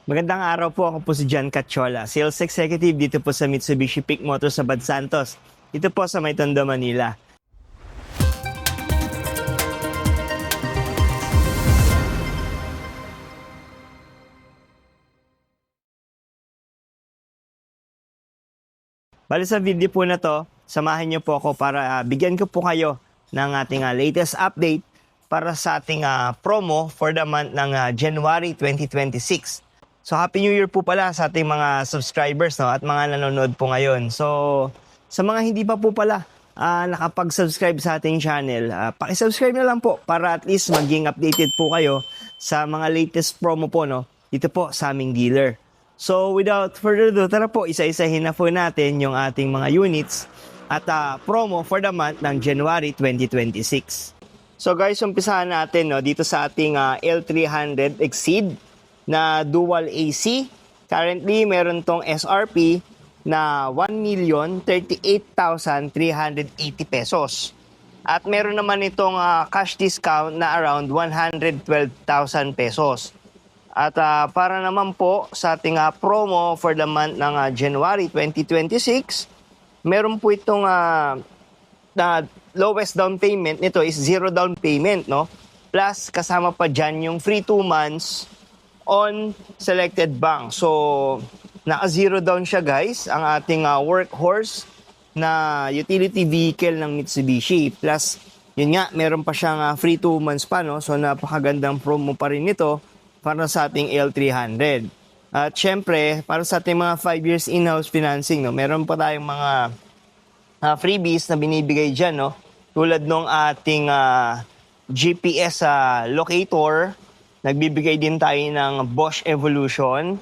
Magandang araw po, ako po si John Cachola, Sales Executive dito po sa Mitsubishi Peak Motors sa Bad Santos. Dito po sa May Tondo, Manila. Bali sa video po na to, samahan niyo po ako para bigyan ko po kayo ng ating latest update para sa ating promo for the month ng January 2026. So Happy New Year po pala sa ating mga subscribers at mga nanonood po ngayon. So sa mga hindi pa po pala nakapag-subscribe sa ating channel, paki-subscribe na lang po para at least maging updated po kayo sa mga latest promo po dito po sa aming dealer. So without further ado, tara po isa-isahin na po natin yung ating mga units at promo for the month ng January 2026. So guys, umpisahan natin dito sa ating L300 Exceed na dual AC. Currently, meron tong SRP na 1,038,380 pesos. At meron naman itong cash discount na around 112,000 pesos. At para naman po sa ating promo for the month ng January 2026, meron po itong lowest down payment nito is 0 down payment, Plus, kasama pa dyan yung free 2 months on selected bank. So, naka-0 down siya guys, ang ating workhorse na utility vehicle ng Mitsubishi. Plus, yun nga, meron pa siyang free 2 months pa, So, napakagandang promo pa rin nito para sa ating L300. At syempre, para sa ating mga 5 years in-house financing, meron pa tayong mga freebies na binibigay dyan, tulad nung ating GPS locator, nagbibigay din tayo ng Bosch Evolution,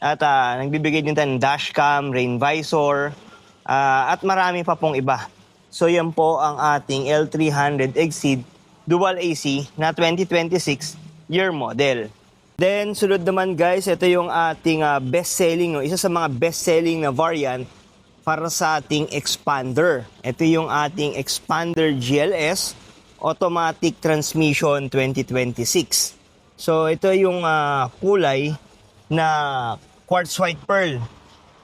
at nagbibigay din tayo ng dashcam, rain visor, at marami pa pong iba. So yan po ang ating L300 Exceed Dual AC na 2026 year model. Then, sunod naman guys, ito yung ating best-selling, isa sa mga best-selling na variant para sa ating Expander. Ito yung ating Expander GLS Automatic Transmission 2026. So, ito yung kulay na quartz white pearl.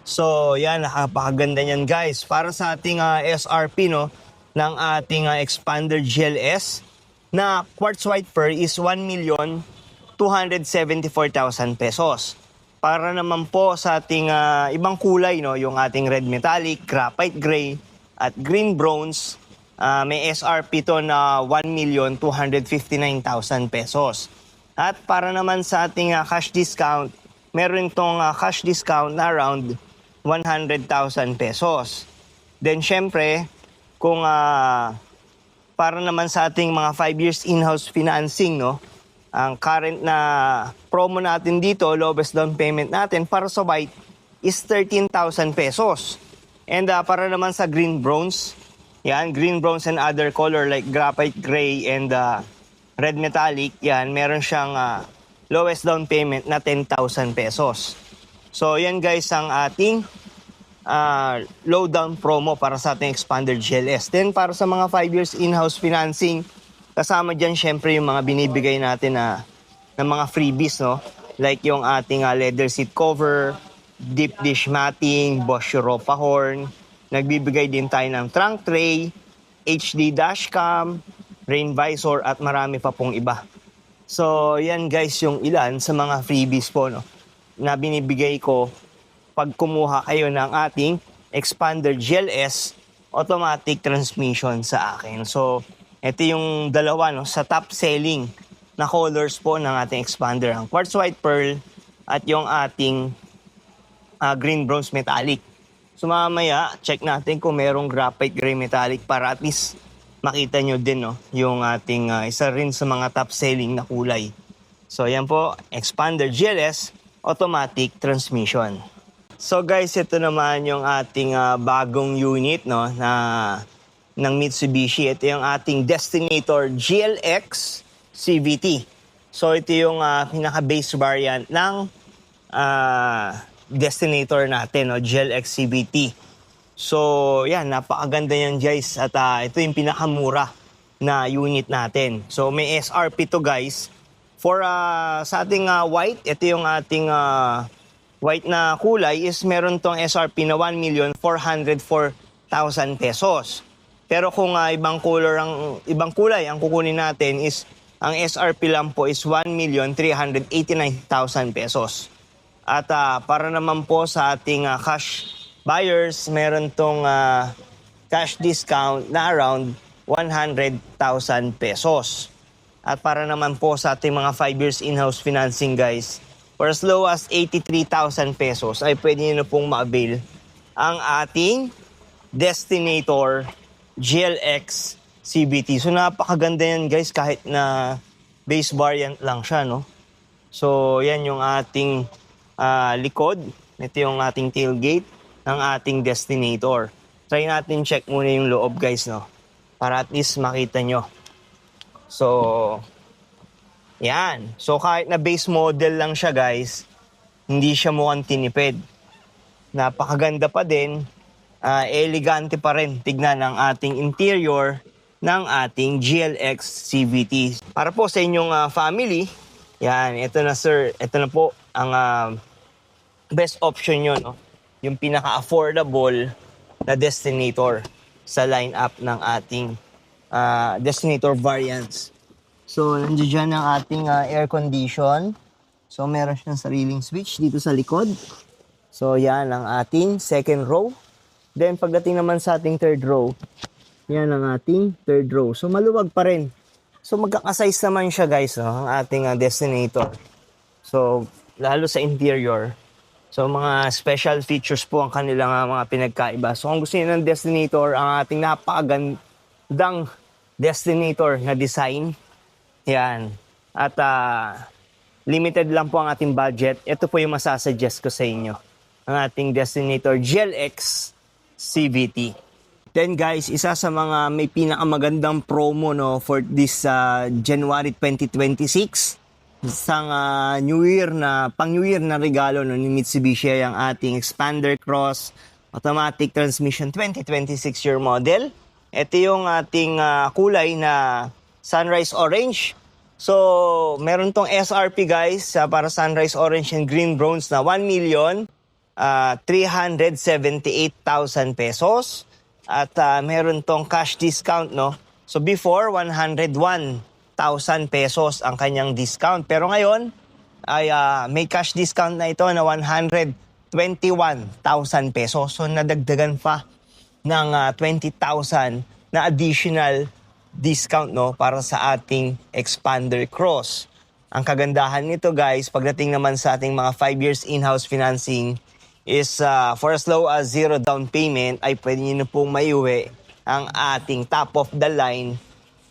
So, yan, nakapakaganda niyan guys. Para sa ating SRP, ng ating Expander GLS na quartz white pearl is 1,274,000 pesos. Para naman po sa ating ibang kulay, yung ating red metallic, graphite gray, at green bronze, may SRP to na 1,259,000 pesos. At para naman sa ating cash discount, meron itong cash discount na around 100,000 pesos. Then syempre, kung para naman sa ating mga 5 years in-house financing, ang current na promo natin dito, lowest down payment natin para sa white is 13,000 pesos. And para naman sa green bronze, yan, green bronze and other color like graphite gray and red metallic, yan, meron siyang lowest down payment na 10,000 pesos. So yan guys ang ating low down promo para sa ating Expander GLS. Then para sa mga 5 years in-house financing, kasama dyan syempre yung mga binibigay natin na mga freebies, like yung ating leather seat cover, deep dish matting, Bosch Europa horn. Nagbibigay din tayo ng trunk tray, HD dashcam, rain visor, at marami pa pong iba. So yan guys yung ilan sa mga freebies po na binibigay ko pag kumuha kayo ng ating Expander GLS automatic transmission sa akin. So ito yung dalawa sa top selling na colors po ng ating Expander, ang quartz white pearl at yung ating green bronze metallic. So mamaya check natin kung merong graphite gray metallic para at least makita nyo din yung ating isa rin sa mga top selling na kulay. So yan po, Expander GLS automatic transmission. So guys, ito naman yung ating bagong unit ng Mitsubishi. Ito yung ating Destinator GLX CVT. So ito yung pinaka-base variant ng Destinator natin, GLX CVT. So yan, napakaganda yan guys. At ito yung pinakamura na unit natin. So may SRP to guys, For sa ating white, ito yung ating white na kulay is meron tong SRP na 1,404,000 pesos. Pero kung ibang kulay ang kukunin natin is ang SRP lang po is 1,389,000 pesos. At para naman po sa ating cash buyers, meron tong cash discount na around 100,000 pesos. At para naman po sa ating mga 5 years in-house financing guys, for as low as 83,000 pesos ay pwede nyo na pong ma-avail ang ating Destinator GLX CVT. So napakaganda yan guys kahit na base variant lang siya, no? So yan yung ating likod. Ito yung ating tailgate ng ating Destinator. Try natin check muna yung loob guys, no? Para at least makita nyo. So yan. So kahit na base model lang siya guys, hindi siya mukhang tinipid. Napakaganda pa din. Elegante pa rin tignan ang ating interior ng ating GLX CVT. Para po sa inyong family, yan, ito na sir, ito na po ang best option nyo, no? Yung pinaka-affordable na Destinator sa lineup ng ating Destinator variants. So, nandiyan ang ating air condition. So, meron siyang sariling switch dito sa likod. So, yan ang ating second row. Then, pagdating naman sa ating third row, yan ang ating third row. So, maluwag pa rin. So, magkakasize naman siya, guys, no? Ang ating Destinator. So, lalo sa interior. So, mga special features po ang kanilang mga pinagkaiba. So, kung gusto niyo ng Destinator, ang ating napakagandang Destinator na design, yan. At limited lang po ang ating budget. Ito po yung masasuggest ko sa inyo. Ang ating Destinator GLX CVT. Then guys, isa sa mga may pinakamagandang promo no for this January 2026. Isang New Year na pang-New Year na regalo no, ni Mitsubishi ay ang ating Expander Cross Automatic Transmission 2026 year model. Ito yung ating kulay na Sunrise Orange. So, meron tong SRP guys para Sunrise Orange and Green Bronze na 1,378,000 pesos. At meron tong cash discount, no? So, before, 101,000 pesos ang kanyang discount. Pero ngayon, ay may cash discount na ito na 121,000 pesos. So, nadagdagan pa ng 20,000 na additional discount no para sa ating Expander Cross. Ang kagandahan nito guys, pagdating naman sa ating mga 5 years in-house financing is for as low as 0 down payment ay pwede nyo pong maiuwi ang ating top of the line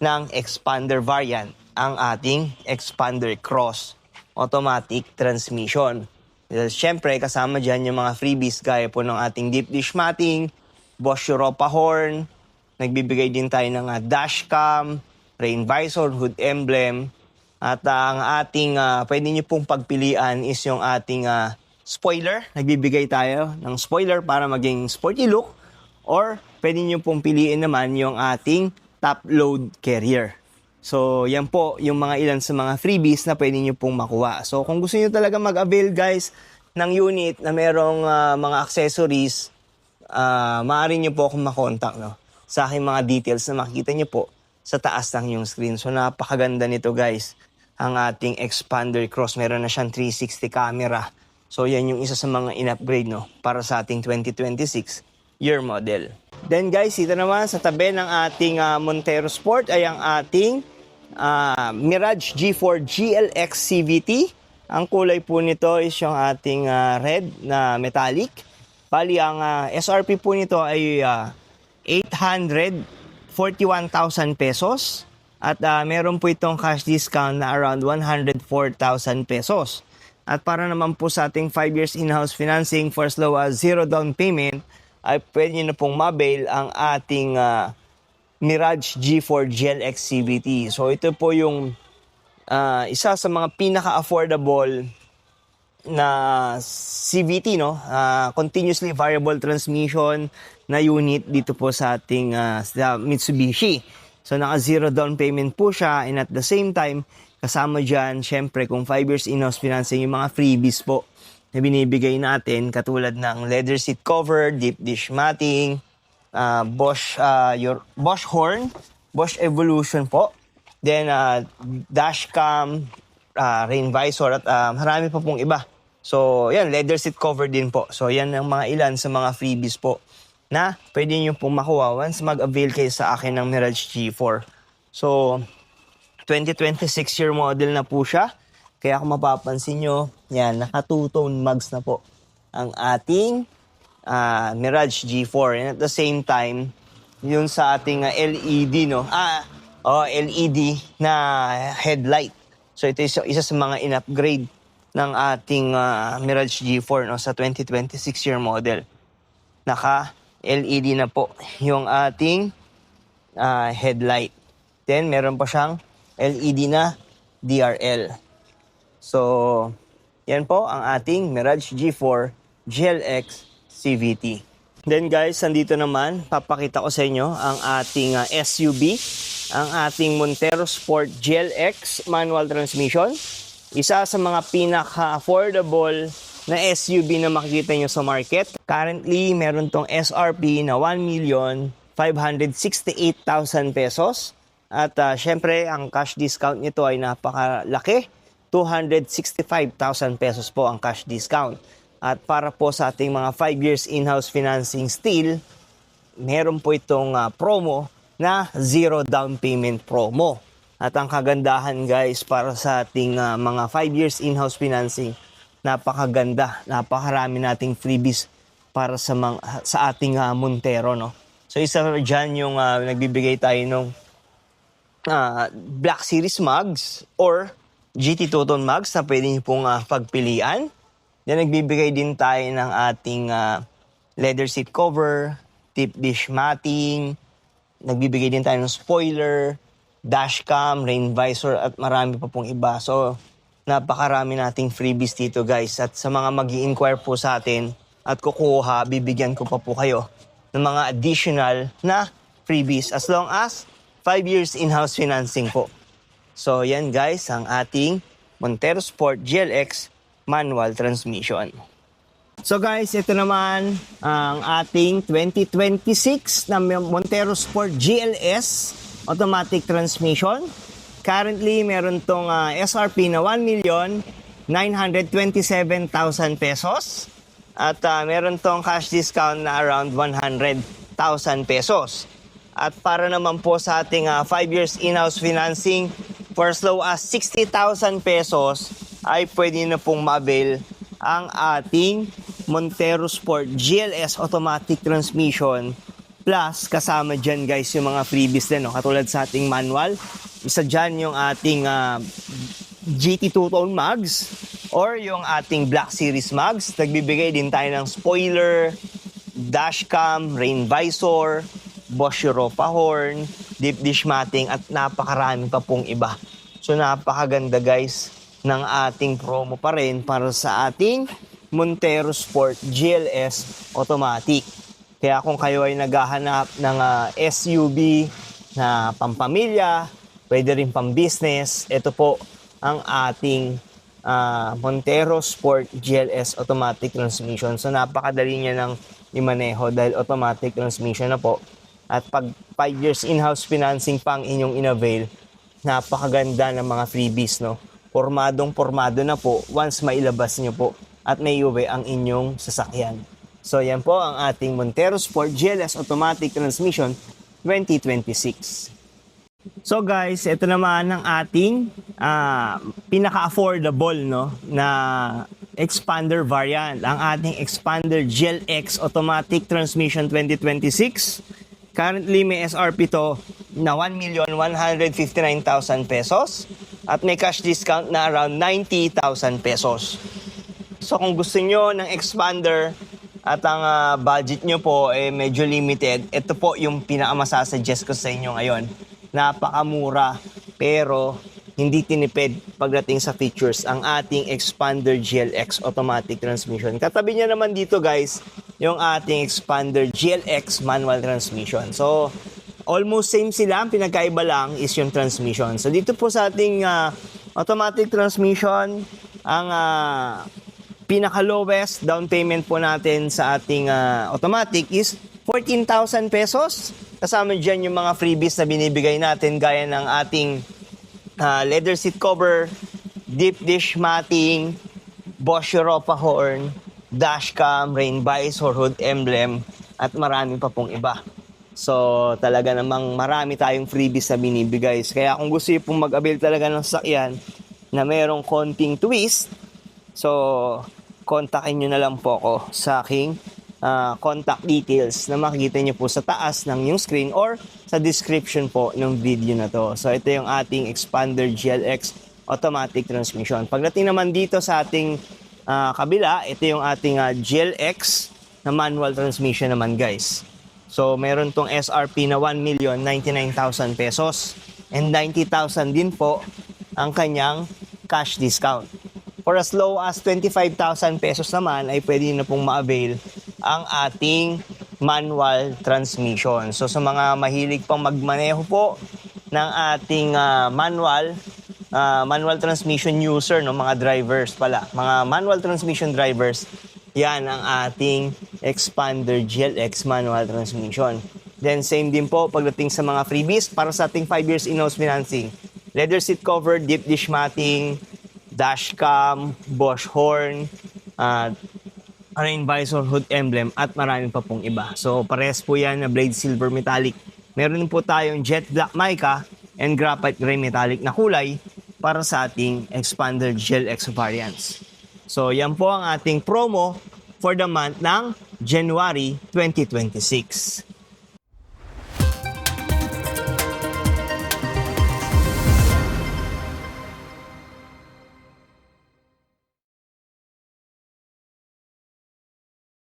ng Expander variant, ang ating Expander Cross Automatic Transmission. Siyempre kasama dyan yung mga freebies gaya po ng ating deep dish matting, Bosch Europa horn, nagbibigay din tayo ng dashcam, rain visor, hood emblem. At ang ating pwede nyo pong pagpilian is yung ating spoiler. Nagbibigay tayo ng spoiler para maging sporty look. Or pwede nyo pong piliin naman yung ating top load carrier. So yan po yung mga ilan sa mga freebies na pwede nyo pong makuha. So kung gusto nyo talaga mag-avail guys ng unit na merong mga accessories, maaari nyo po akong makontak no? Sa aking mga details na makikita nyo po sa taas ng yung screen. So napakaganda nito guys. Ang ating Expander Cross, meron na siyang 360 camera. So yan yung isa sa mga in-upgrade no, para sa ating 2026 year model. Then guys, ito naman sa tabi ng ating Montero Sport ay ang ating Mirage G4 GLX CVT. Ang kulay po nito is yung ating red na metallic. Bali, ang SRP po nito ay 841,000 pesos at meron po itong cash discount na around 104,000 pesos. At para naman po sa ating 5 years in-house financing for as low as 0 down payment ay pwede nyo na pong mabail ang ating Mirage G4 GLX CVT. So ito po yung isa sa mga pinaka-affordable na CVT, no? Continuously variable transmission na unit dito po sa ating sa Mitsubishi. So naka zero down payment po siya and at the same time Kasama dyan, syempre, kung 5 years in-house financing, yung mga freebies po na binibigay natin, katulad ng leather seat cover, deep dish matting, Bosch horn, Bosch Evolution po, then dash cam, rain visor, at marami pa pong iba. So, yan, leather seat cover din po. So, yan ang mga ilan sa mga freebies po na pwede nyo pong makuha once mag-avail kayo sa akin ng Mirage G4. So, 2026 year model na po siya. Kaya kung mapapansin nyo, yan, naka two-tone mugs na po ang ating Mirage G4. And at the same time, yun sa ating LED, no? LED na headlight. So ito isa sa mga in-upgrade ng ating Mirage G4, no, sa 2026 year model. Naka LED na po yung ating headlight. Then meron pa siyang LED na DRL. So, yan po ang ating Mirage G4 GLX CVT. Then guys, nandito naman, papakita ko sa inyo ang ating SUV, ang ating Montero Sport GLX manual transmission. Isa sa mga pinaka-affordable na SUV na makikita nyo sa market. Currently, meron tong SRP na 1,568,000 pesos. At syempre, ang cash discount nito ay napakalaki. 265,000 pesos po ang cash discount. At para po sa ating mga 5 years in-house financing still, meron po itong promo na zero down payment promo. At ang kagandahan guys, para sa ating mga 5 years in-house financing, napakaganda. Napakarami nating freebies para sa ating Montero, no? So isa dyan yung nagbibigay tayo ng Black Series mugs or GT Two-Tone mugs na pwede nyo pong pagpilian. Yan, nagbibigay din tayo ng ating leather seat cover, deep dish matting, nagbibigay din tayo ng spoiler, dashcam, rain visor, at marami pa pong iba. So, napakarami nating freebies dito guys. At sa mga mag-i-inquire po sa atin at kukuha, bibigyan ko pa po kayo ng mga additional na freebies as long as 5 years in-house financing po. So, yan guys, ang ating Montero Sport GLX manual transmission. So guys, ito naman ang ating 2026 na Montero Sport GLS automatic transmission. Currently, meron tong SRP na 1,927,000 pesos. At meron tong cash discount na around 100,000 pesos. At para naman po sa ating 5 years in-house financing, for as low as 60,000 pesos, ay pwede na pong ma-avail ang ating Montero Sport GLS automatic transmission. Plus, kasama dyan guys yung mga freebies din, no? Katulad sa ating manual. Isa dyan yung ating GT Two-Tone mugs or yung ating Black Series mugs. Nagbibigay din tayo ng spoiler, dashcam, rain visor, Bosch Europa horn, deep dish matting, at napakarami pa pong iba. So napakaganda guys ng ating promo pa rin para sa ating Montero Sport GLS automatic. Kaya kung kayo ay naghahanap ng SUV na pampamilya, pwede rin pang business, ito po ang ating Montero Sport GLS automatic transmission. So napakadali niya ng imaneho dahil automatic transmission na po. At pag 5 years in-house financing pang inyong in-avail, napakaganda ng mga freebies, no? Pormadong-pormado na po once mailabas nyo po at may uwi ang inyong sasakyan. So yan po ang ating Montero Sport GLS automatic transmission 2026. So guys, ito naman ang ating pinaka-affordable, no, na expander variant. Ang ating expander GLX automatic transmission 2026. Currently, may SRP to na 1,159,000 pesos at may cash discount na around 90,000 pesos. So kung gusto nyo ng expander at ang budget nyo po medyo limited, ito po yung pinakamasasuggest ko sa inyo ngayon. Napakamura pero hindi tinipid pagdating sa features ang ating expander GLX automatic transmission. Katabi niya naman dito guys yung ating expander GLX manual transmission. So almost same sila, ang pinagkaiba lang is yung transmission. So dito po sa ating automatic transmission, ang pinaka-lowest down payment po natin sa ating automatic is 14,000 pesos. Kasama dyan yung mga freebies na binibigay natin gaya ng ating leather seat cover, deep dish matting, Bosch Europa horn, dashcam, rain visor, hood emblem, at marami pa pong iba. So, talaga namang marami tayong freebies na binibigay. Kaya kung gusto niyo pong mag-avail talaga ng sasakyan na merong konting twist, so, kontakin nyo na lang po ako sa aking contact details na makikita nyo po sa taas ng yung screen or sa description po ng video na to. So, ito yung ating Expander GLX automatic transmission. Pagdating naman dito sa ating kabila, ito yung ating GLX na manual transmission naman, guys. So, meron tong SRP na 1,099,000 pesos and 90,000 din po ang kanyang cash discount. For as low as 25,000 pesos naman ay pwede na pong ma-avail ang ating manual transmission. So, sa mga mahilig pang magmaneho po ng ating manual transmission user, no, mga drivers pala, mga manual transmission drivers, yan ang ating Expander GLX manual transmission. Then same din po pagdating sa mga freebies para sa ating 5 years in-house financing. Leather seat cover, deep dish matting, dashcam, Bosch horn, rain visor, hood emblem, at marami pa pong iba. So parehas po yan na blade silver metallic. Meron po tayong jet black mica and graphite gray metallic na kulay para sa ating Expander GLX variants. So, yan po ang ating promo for the month ng January 2026.